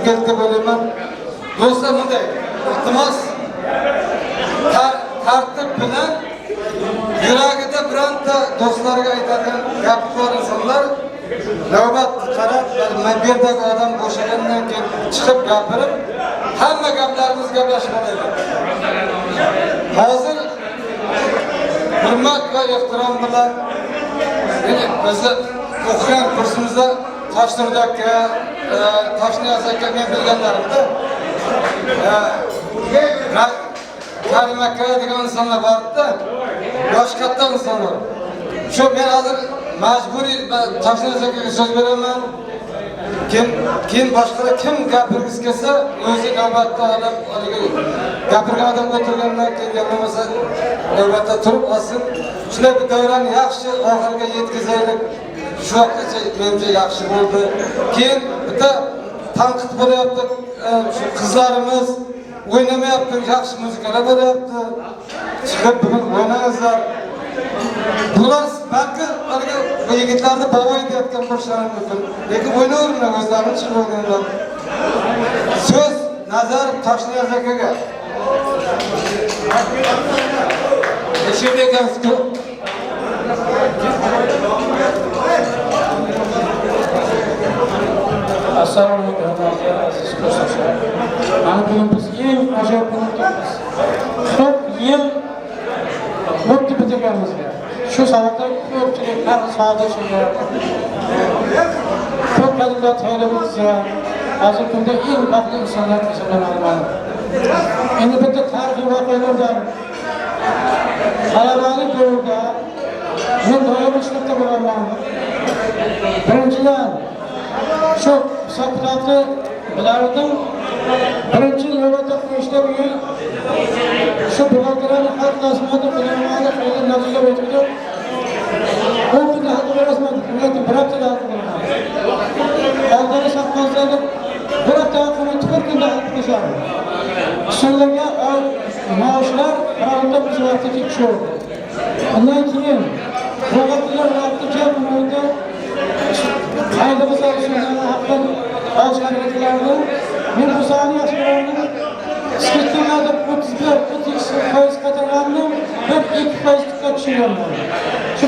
keldi bo'laman. Do'stlar bunday iltimos tartib bilan yuragida bironta do'stlarga aytadigan gap bor insonlar navbat qarab men bu yerdagi odam bo'shagandan keyin chiqib gapirib hamma gaplarimiz gaplashib oladi. Hozir hurmat va ehtirom bilan bizni o'qigan kursimizda Toshniyoz aka, Toshniyoz aka men bilganlarimda Karim aka degan insonlar borda, yosh katta insonlar. Shu men hozir majburiy Toshniyoz akaga so'z beraman. Kim boshqa kim gapirgisi kelsa, o'zi navbatda olib, gapirgan odam o'tirgandan keyin bo'lmasa navbatda turib olsin. Shunday bir davrani yaxshi oxiriga yetkazaylik. Shu vaqtgacha menimcha yaxshi bo'ldi. Keyin bitta tanqid bo'lyapti. Shu qizlarimiz o'ynamayapti, yaxshi muzikalar bo'lyapti. Chiqib bugun o'ynangizlar. Bular balki bu yigitlarni bovoy deyotgan bo'lishlari mumkin. Lekin o'ynaveringlar, o'zlarini chiqib o'ynanglar. So'z Nazarov Toshniyoz akaga. Eshitib ekansiz-ku? Assalomu alaykum aziz kursdoshlar. Mana bugun biz eng ajoyib kun o'tamiz. Ko'p yil o'tdi bitirganimizga. Shu sababdan ko'pchilik har soatda ishlayapti. Ko'p qadrlar tayyorlab o'tsa, hozir kunda eng baxtli insonlar hisoblanadi. Endi bitta tarixiy voqealardan talabalik davrda men doim ishlarda bo'laman. Birinchidan shu hisobotni bilardim. Birinchi navbatda qo'yishdan keyin shu bloglarni har qismida bilimlarni qilgan natija o'tdi. Bu kunda haqida rasman bir haftada oldin safxonlarda bir hafta oxirida bir kunda qilishadi. Shunlarga maoshlar haroratda bir vaqtga tushadi. Undan keyin robotlar vaqtcha bo'ldi. Qayda bo'lsa shundan haqdan olishlarni men bu soni yaxshi ko'raman. Sketchlarda 30% ko'tarilganini bir 2% tushirganman. Shu